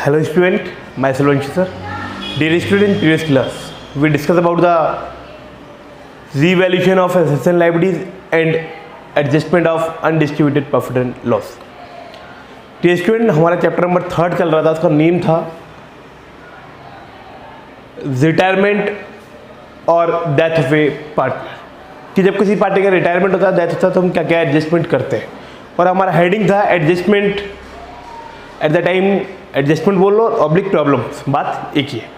Hello student, myself Anshul sir. Dear student, in previous class we discussed about the revaluation of assets and liabilities and adjustment of undistributed profit and loss. Dear student, हमारा chapter number 3 चल रहा था, उसका name था retirement और death of a partner, कि जब किसी पार्टी का रिटायरमेंट होता है, डेथ होता है, तो हम क्या क्या एडजस्टमेंट करते हैं। और हमारा हेडिंग था adjustment eight the time, adjustment बोल लो ऑब्लिक प्रॉब्लम्स, बात एक ही है,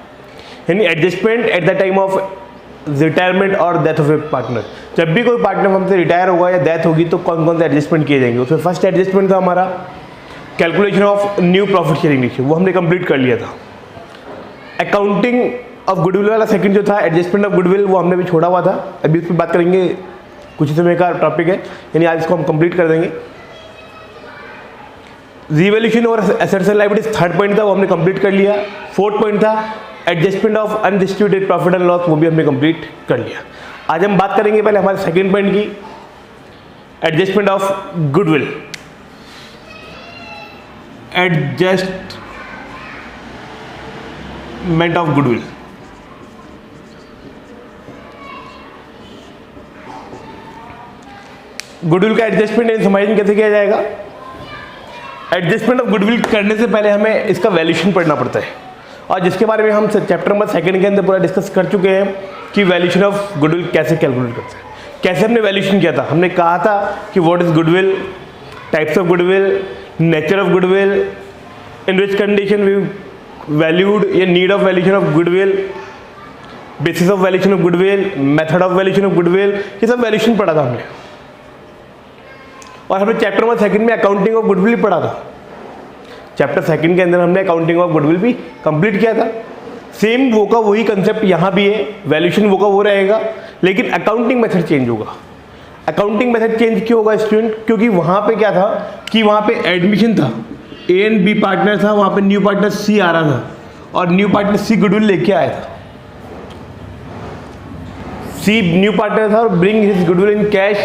यानी adjustment eight the time of retirement और डेथ ऑफ ए पार्टनर। जब भी कोई पार्टनर हमसे रिटायर होगा या डेथ होगी तो कौन कौन से एडजस्टमेंट किए जाएंगे। उसमें फर्स्ट एडजस्टमेंट था हमारा calculation of new profit sharing ratio, वो हमने कंप्लीट कर लिया था। अकाउंटिंग ऑफ गुडविल वाला सेकंड जो था एडजस्टमेंट ऑफ गुडविल, वो हमने भी छोड़ा हुआ था, अभी उस पर बात करेंगे, कुछ ही समय का टॉपिक है, यानी आज इसको हम कंप्लीट कर देंगे। रिवैल्यूएशन और assets and liabilities third point था, वो हमने कंप्लीट कर लिया। फोर्थ पॉइंट था adjustment of undistributed profit and loss, वो भी हमने कंप्लीट कर लिया। आज हम बात करेंगे पहले हमारे सेकंड पॉइंट की, adjustment of goodwill. Adjustment of goodwill, goodwill का एडजस्टमेंट समझने कैसे किया जाएगा। एडजस्टमेंट ऑफ गुडविल करने से पहले हमें इसका वैल्यूएशन पढ़ना पड़ता है, और जिसके बारे में हम चैप्टर नंबर 2 के अंदर पूरा डिस्कस कर चुके हैं कि वैल्यूएशन ऑफ गुडविल कैसे कैलकुलेट करते हैं, कैसे हमने वैल्यूएशन किया था। हमने कहा था कि what is goodwill, types of goodwill, nature of goodwill, in which condition we valued या need of valuation of goodwill, basis of valuation of goodwill, method of valuation of goodwill, ये सब वैल्यूएशन पढ़ा था हमने। और हमने चैप्टर नंबर 2 में accounting of goodwill भी पढ़ा था। चैप्टर 2 के अंदर हमने अकाउंटिंग ऑफ गुडविल भी कंप्लीट किया था। सेम वो का वही कंसेप्ट यहाँ भी है, वैल्यूएशन वो का वो रहेगा, लेकिन अकाउंटिंग मेथड चेंज होगा। अकाउंटिंग मेथड चेंज क्यों होगा स्टूडेंट, क्योंकि वहाँ पे क्या था कि वहाँ पे एडमिशन था, ए एंड बी पार्टनर था, वहाँ पे न्यू पार्टनर सी आ रहा था, और न्यू पार्टनर सी गुडविल लेके आया था। सी न्यू पार्टनर था और bring his goodwill in cash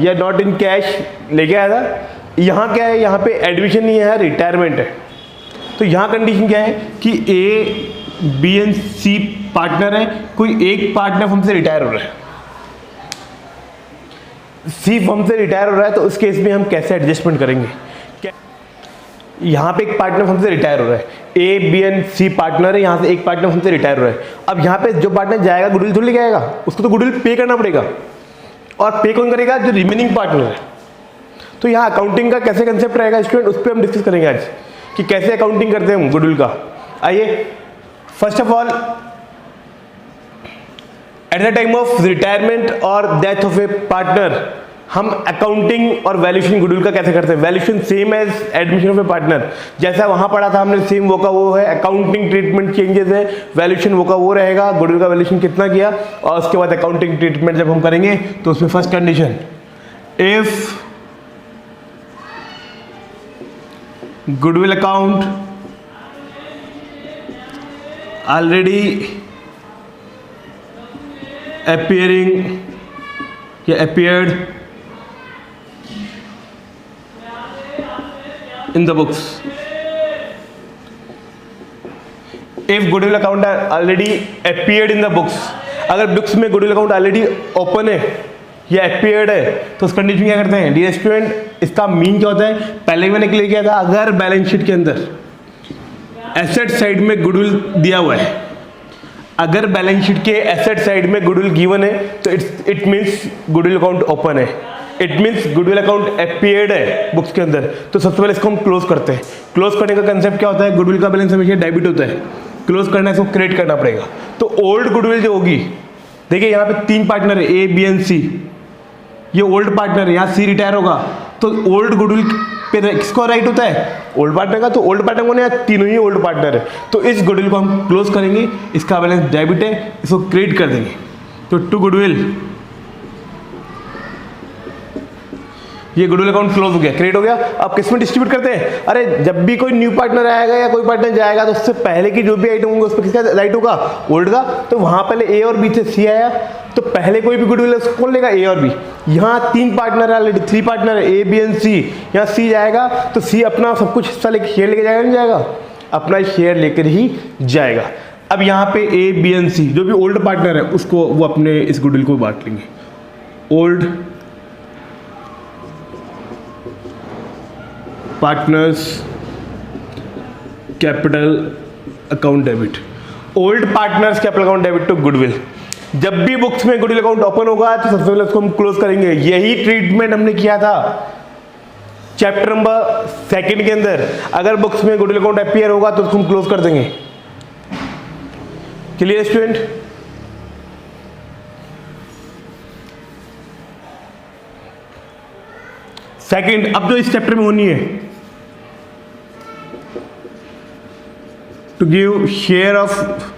या नॉट इन कैश लेके आया था। यहाँ क्या है, यहाँ पे एडमिशन नहीं है, रिटायरमेंट है। तो यहाँ कंडीशन क्या है कि A B and C partner है, कोई एक पार्टनर हमसे रिटायर हो रहा है, सी हमसे रिटायर हो रहा है, तो उस केस में हम कैसे एडजस्टमेंट करेंगे। यहाँ पे एक पार्टनर हमसे रिटायर हो रहा है, A B and C partner है, यहाँ से एक पार्टनर हमसे रिटायर हो रहा है। अब यहाँ पे जो पार्टनर जाएगा गुडविल थोड़ी लेके आएगा, उसको तो गुडविल पे करना पड़ेगा, और पे कौन करेगा, जो रिमेनिंग पार्टनर है। तो यहाँ अकाउंटिंग का कैसे कंसेप्ट रहेगा स्टूडेंट, उस पर हम डिस्कस करेंगे आज कि कैसे अकाउंटिंग करते हैं हम गुडविल का। आइए, first of all at the time of retirement और डेथ ऑफ ए पार्टनर हम अकाउंटिंग और वैल्यूएशन गुडविल का कैसे करते हैं। Valuation same as admission of a partner, जैसा वहां पढ़ा था हमने, सेम वो का वो है। अकाउंटिंग ट्रीटमेंट चेंजेस है, वैल्यूएशन वो का वो रहेगा, गुडविल का वैल्यूएशन कितना किया, और उसके बाद अकाउंटिंग ट्रीटमेंट जब हम करेंगे तो उसमें first condition, if goodwill account already appearing या appeared in the books, if goodwill account already appeared in the books, अगर बुक्स में गुडविल अकाउंट ऑलरेडी ओपन है या अपीयर्ड है तो उस कंडीशन क्या करते हैं। डियर स्टूडेंट, इसका मीन क्या होता है, पहले मैंने क्लियर किया था, अगर बैलेंस शीट के अंदर एसेट साइड में गुडविल दिया हुआ है, अगर बैलेंस शीट के एसेट साइड में गुडविल गिवन है तो it means goodwill account open है, it means goodwill account appeared है बुक्स के अंदर। तो सबसे पहले इसको हम क्लोज करते हैं। क्लोज करने का कंसेप्ट क्या होता है, गुडविल का बैलेंस हमेशा डेबिट होता है, क्लोज करना है, इसको क्रिएट करना पड़ेगा। तो ओल्ड गुडविल जो होगी, देखिए यहाँ पे 3 पार्टनर है, ए बी एंड सी, ये ओल्ड पार्टनर है, यहाँ सी रिटायर होगा, तो ओल्ड गुडविल पे किसको राइट होता है, ओल्ड पार्टनर का। तो ओल्ड पार्टनर कौन है, तीनों ही ओल्ड पार्टनर है, तो इस गुडविल को हम क्लोज करेंगे, इसका बैलेंस डेबिट है, इसको क्रिएट कर देंगे। तो टू गुडविल ये गुडविल अकाउंट क्लोज हो गया, क्रिएट हो गया। अब किस में डिस्ट्रीब्यूट करते हैं? अरे जब भी कोई न्यू पार्टनर आएगा या कोई पार्टनर जाएगा तो उससे पहले की जो भी आइटम होंगे उस पर किसका राइट होगा? ओल्ड का। तो वहां पहले ए और बी से सी आया, तो पहले कोई भी गुडविल है उसको कौन लेगा? ए और बी। यहाँ 3 पार्टनर है ऑलरेडी, 3 पार्टनर है, ए बी एंड सी। यहाँ सी जाएगा तो सी अपना सब कुछ हिस्सा लेके शेयर लेके जाएगा, नहीं जाएगा? अपना शेयर लेकर ही जाएगा। अब यहाँ पे ए बी एंड सी जो भी ओल्ड पार्टनर है उसको वो अपने इस गुडविल को बांट लेंगे। Old partners capital account debit, old partners capital account debit to goodwill. जब भी बुक्स में गुडविल अकाउंट ओपन होगा तो सबसे पहले उसको हम क्लोज करेंगे। यही ट्रीटमेंट हमने किया था चैप्टर नंबर 2 के अंदर। अगर बुक्स में गुडविल अकाउंट अपीयर होगा तो उसको हम क्लोज कर देंगे। Clear student? सेकंड, अब जो इस चैप्टर में होनी है, to give share of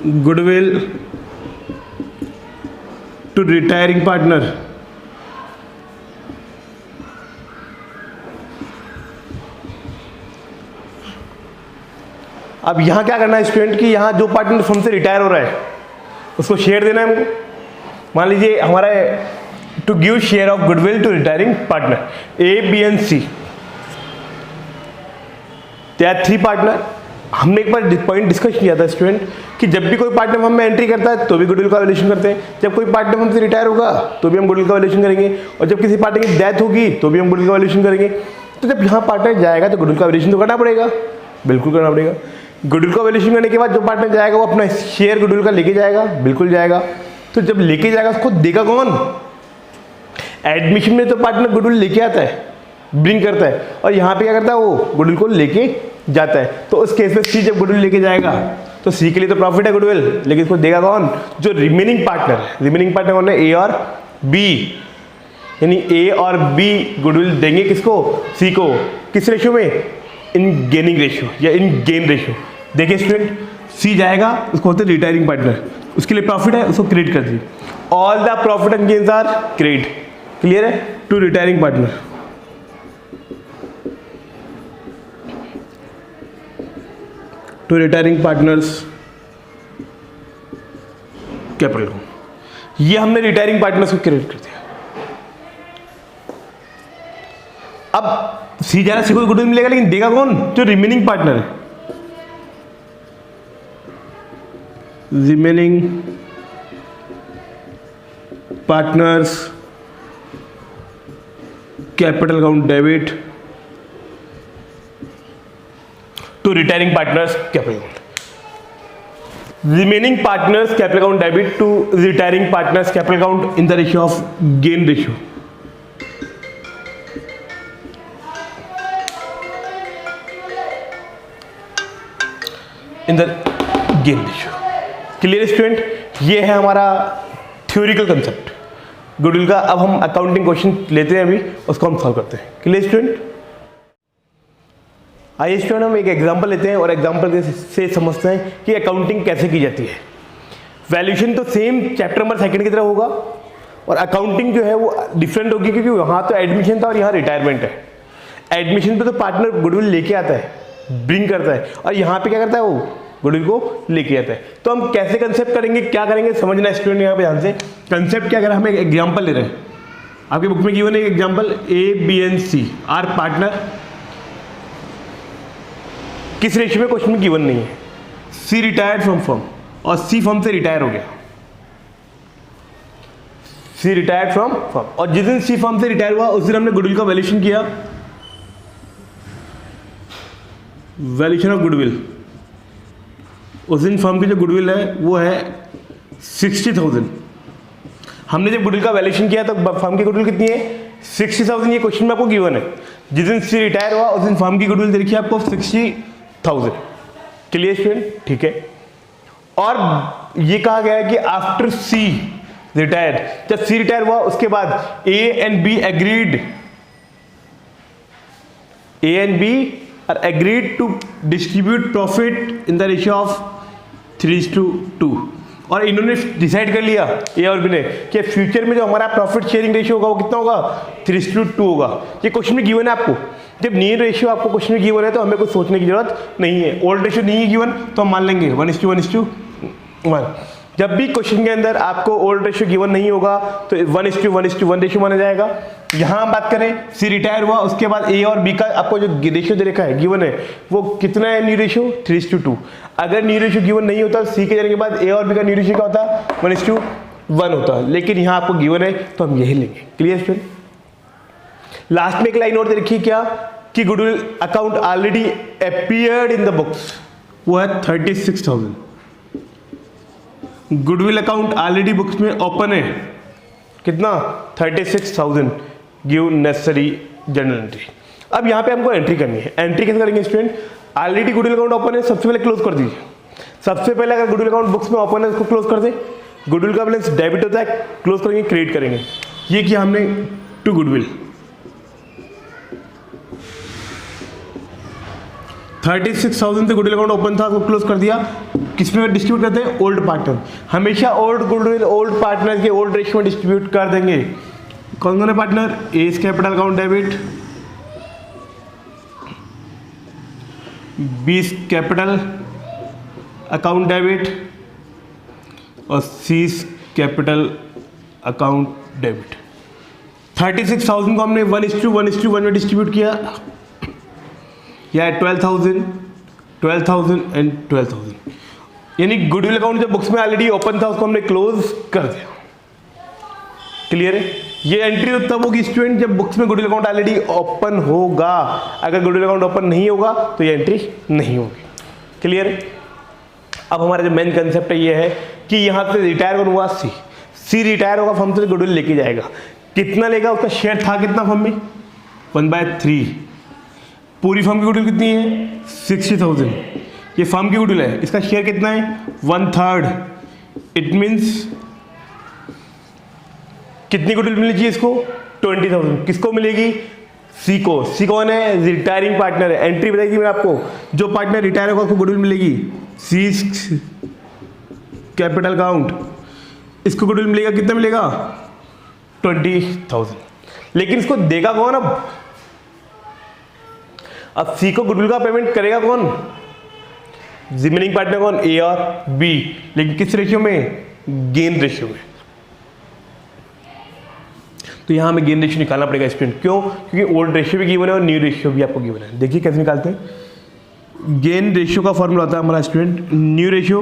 goodwill to retiring partner. अब यहां क्या करना है स्टूडेंट कि यहां जो पार्टनर फर्म से रिटायर हो रहा है उसको शेयर देना है हमको। मान लीजिए हमारा to give share of goodwill to retiring partner A B and C, there are 3 partner. हमने एक बार पॉइंट डिस्कस किया था स्टूडेंट कि जब भी कोई पार्टनर हम में एंट्री करता है तो भी गुडविल का वैल्यूएशन करते हैं, जब कोई पार्टनर हमसे रिटायर होगा तो भी हम गुडविल का वैल्यूएशन करेंगे, और जब किसी पार्टनर की डेथ होगी तो भी हम गुडविल का वैल्यूएशन करेंगे। तो जब यहाँ पार्टनर जाएगा तो गुडविल का वैल्यूएशन तो करना पड़ेगा, बिल्कुल करना पड़ेगा। गुडविल का वैल्यूएशन करने के बाद जो पार्टनर जाएगा वो अपना शेयर गुडविल का लेके जाएगा, बिल्कुल जाएगा। तो जब लेके जाएगा उसको देगा कौन? एडमिशन में तो पार्टनर गुडविल लेके आता है, ब्रिंग करता है, और यहाँ पे क्या करता है? वो गुडविल को लेके जाता है। तो उस केस में सी जब गुडविल लेके जाएगा तो सी के लिए तो प्रॉफिट है गुडविल, लेकिन इसको देगा कौन? जो रिमेनिंग पार्टनर है। रिमेनिंग पार्टनर कौन है? ए और बी, यानी ए और बी गुडविल देंगे किसको? सी को। किस रेशियो में? इन गेनिंग रेशियो या इन गेन रेशियो। देखिए स्टूडेंट, सी जाएगा उसको होते हैं रिटायरिंग पार्टनर, उसके लिए प्रॉफिट है, उसको क्रेडिट कर दी। All the profit and gains are credit. Clear है? To retiring partner, to retiring partners capital को, ये हमने रिटायरिंग पार्टनर्स को क्रेडिट कर दिया। अब सी जाना, सी को गुडविल मिलेगा, लेकिन देगा कौन? जो रिमेनिंग पार्टनर है। Remaining partners capital account debit to retiring partners capital account. Remaining partners capital account debit to retiring partners capital account in the ratio of gain ratio. In the gain ratio. Clear student? ये है हमारा theoretical concept goodwill का। अब हम accounting question लेते हैं, अभी उसको हम सॉल्व करते हैं। Clear student? आइए स्टूडेंट, हम एक एग्जांपल लेते हैं और एग्जांपल से समझते हैं कि अकाउंटिंग कैसे की जाती है। वैल्यूएशन तो सेम चैप्टर नंबर 2 की तरह होगा, और अकाउंटिंग जो है वो डिफरेंट होगी, क्योंकि वहाँ तो एडमिशन था और यहाँ रिटायरमेंट है। एडमिशन पे तो पार्टनर गुडविल लेके आता है, ब्रिंग करता है, और यहाँ पे क्या करता है? वो गुडविल को लेके आता है। तो हम कैसे कंसेप्ट करेंगे, क्या करेंगे, समझना स्टूडेंट यहाँ पे ध्यान से। कंसेप्ट क्या, अगर हम एक एग्जाम्पल ले रहे हैं, आपकी बुक में गिवन है एक example, A B and C are partner. किस रेशियो में क्वेश्चन में गिवन नहीं है। सी रिटायर्ड फ्रॉम फर्म, और सी फर्म से रिटायर हो गया। सी रिटायर्ड फ्रॉम फर्म, और जिस दिन सी फर्म से रिटायर हुआ उस दिन हमने गुडविल का वैल्यूएशन किया। वैल्यूएशन ऑफ गुडविल, उस दिन फर्म की जो गुडविल है वो है 60,000। हमने जब गुडविल का वैल्यूएशन किया तो फर्म की गुडविल कितनी है? 60,000। ये क्वेश्चन में आपको गिवन है। जिस दिन सी रिटायर हुआ उस दिन फर्म की गुडविल देखिए आपको 60,000। Clear student? ठीक है। और ये कहा गया है कि आफ्टर सी रिटायर, जब सी रिटायर हुआ उसके बाद A and B agreed to distribute profit in the ratio of 3:2। और इन्होंने डिसाइड कर लिया ए और बी ने कि फ्यूचर में जो हमारा प्रॉफिट शेयरिंग रेशियो होगा वो कितना होगा 3:2 होगा। ये क्वेश्चन में गिवन है आपको। जब नीड रेशियो आपको क्वेश्चन में गिवन है तो हमें कुछ सोचने की जरूरत नहीं है। ओल्ड रेशियो नहीं है गिवन तो हम मान लेंगे 1:1:1। जब भी क्वेश्चन के अंदर आपको ओल्ड रेशियो गिवन नहीं होगा तो 1:1:1 रेशियो माना जाएगा। यहाँ हम बात करें सी रिटायर हुआ, उसके बाद ए और बी का आपको जो रेशियो दे रखा है गिवन है वो कितना है न्यू रेशियो 3:2। अगर न्यू रेशियो गिवन नहीं होता सी के जाने के बाद ए और बी का न्यू रेशियो क्या होता 1:1 होता, लेकिन यहाँ आपको गिवन है तो हम यही लेंगे। Clear student. लास्ट में एक लाइन और दे रखी है क्या कि goodwill account already appeared in the books, वो है 36,000। गुडविल अकाउंट ऑलरेडी बुक्स में ओपन है कितना 36,000। Give necessary journal entry. अब यहाँ पे हमको एंट्री करनी है। एंट्री कैसे करेंगे student? Already goodwill account open है, सबसे पहले क्लोज कर दीजिए। सबसे पहले अगर गुडविल अकाउंट बुक्स में ओपन है उसको क्लोज कर दे। गुडविल का बैलेंस डेबिट होता है, क्लोज करेंगे क्रेडिट करेंगे। ये किया हमने टू गुडविल 36,000 से गुडविल अकाउंट ओपन था उसको क्लोज कर दिया। किसमें डिस्ट्रीब्यूट करते हैं? Old partner. हमेशा ओल्ड गुडविल ओल्ड पार्टनर के ओल्ड रेशियो में डिस्ट्रीब्यूट कर देंगे। कौन कौन है partner? S capital account debit, B's capital account debit और सीस कैपिटल अकाउंट डेबिट। 36,000 को हमने 1:1:1 में डिस्ट्रीब्यूट किया, या 12,000 12,000 एंड 12,000। यानी गुडविल अकाउंट जो बुक्स में ऑलरेडी ओपन था उसको हमने क्लोज कर दिया। क्लियर है? ये एंट्री तो तब होगी स्टूडेंट जब बुक्स में गुडविल अकाउंट ऑलरेडी ओपन होगा। अगर गुडविल अकाउंट ओपन नहीं होगा तो ये एंट्री नहीं होगी। क्लियर है? अब हमारा जो मेन कंसेप्ट है ये है कि यहाँ से रिटायर कौन हुआ? सी रिटायर होगा, फर्म से गुडविल लेके जाएगा। कितना लेगा? उसका शेयर था कितना फर्म में? 1/3। पूरी फर्म की गुडविल कितनी है? 60,000। ये फर्म की गुडविल है, इसका शेयर कितना है? 1/3। इट मीन्स कितनी गुडविल मिलनी चाहिए इसको? 20,000। किसको मिलेगी? सी को। सी कौन है? रिटायरिंग पार्टनर है। एंट्री बताएगी मैं आपको, जो पार्टनर रिटायर होगा उसको गुडविल मिलेगी। सी कैपिटल अकाउंट, इसको गुडविल मिलेगा कितना मिलेगा? 20,000। लेकिन इसको देगा कौन? अब सी को गुडविल का पेमेंट करेगा कौन? रिमेनिंग पार्टनर कौन? ए और बी। लेकिन किस रेशियो में? गेन रेशियो में। तो यहां हमें गेन रेशियो निकालना पड़ेगा स्टूडेंट। क्यों? क्योंकि ओल्ड रेशियो भी गिवन है और न्यू रेशियो भी आपको गिवन है। देखिए कैसे निकालते हैं। गेन रेशियो का फॉर्मूला होता है हमारा student new ratio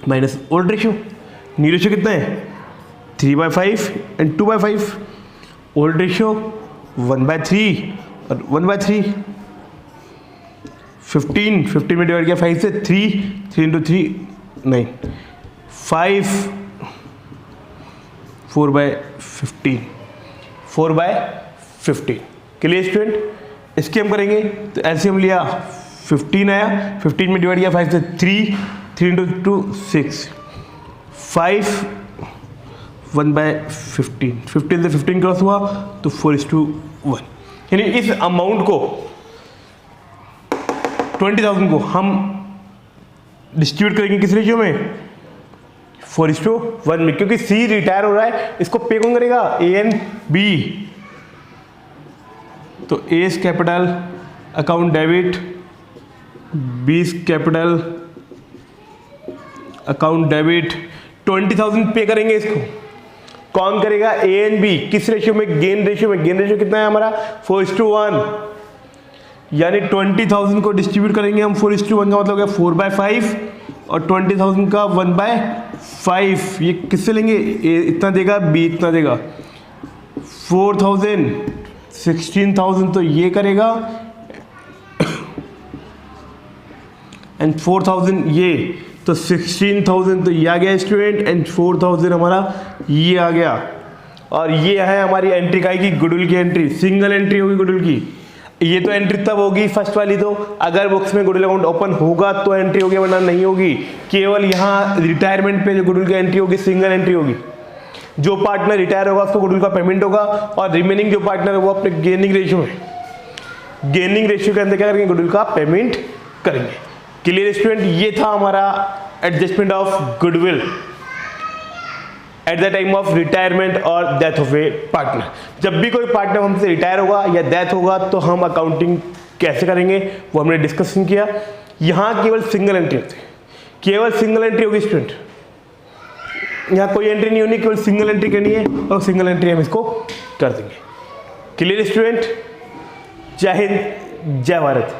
minus old ratio. New ratio कितना है? 3/5 एंड 2/5। ओल्ड रेशियो 1/3 और 1/3। 15 में डिवाइड किया 5 से 3 × 3 9 5 4/15 4/15। Clear student? इसके हम करेंगे तो एलसीएम लिया 15 आया, 15 में डिवाइड किया 5 से 3 × 2 6 5 1/15। 15 से 15 क्रॉस हुआ तो 4:1। यानी इस अमाउंट को 20,000 को हम डिस्ट्रीब्यूट करेंगे किस रेशियो में? 4:1 में। क्योंकि सी रिटायर हो रहा है, इसको पे कौन करेगा? A and B. तो A's capital account debit, B's capital account debit, 20,000 pay करेंगे। इसको कौन करेगा? A and B. किस रेशियो में? गेन रेशियो में। गेन रेशियो कितना है हमारा? 4:1। यानी 20,000 को डिस्ट्रीब्यूट करेंगे हम 4:1 का मतलब क्या? 4/5 और 20,000 का 1/5। ये किससे लेंगे? ए इतना देगा, बी इतना देगा। 4,000 16,000 तो ये करेगा एंड 4,000 ये, तो 16,000 तो ये आ गया स्टूडेंट एंड 4,000 हमारा ये आ गया। और ये है हमारी एंट्री का की गुडविल की एंट्री। सिंगल एंट्री होगी गुडविल की। ये तो एंट्री तब होगी फर्स्ट वाली, तो अगर बुक्स में गुडविल अकाउंट ओपन होगा तो एंट्री होगी, वरना नहीं होगी। केवल यहाँ रिटायरमेंट पे जो गुडविल की एंट्री होगी सिंगल एंट्री होगी। जो पार्टनर रिटायर होगा उसको गुडविल का पेमेंट होगा और रिमेनिंग जो पार्टनर है वो अपने गेनिंग रेशियो में, गेनिंग रेशियो के अंदर क्या करेंगे? गुडविल का पेमेंट करेंगे। Clear student? ये था हमारा adjustment of goodwill eight the time of retirement और डेथ ऑफ ए पार्टनर। जब भी कोई पार्टनर हमसे रिटायर होगा या डेथ होगा तो हम अकाउंटिंग कैसे करेंगे वो हमने डिस्कशन किया। यहाँ केवल सिंगल एंट्री होती है, केवल सिंगल एंट्री होगी स्टूडेंट, यहाँ कोई एंट्री नहीं होनी, केवल सिंगल एंट्री करनी है और सिंगल एंट्री हम इसको कर देंगे। Clear student? जय हिंद, जय भारत।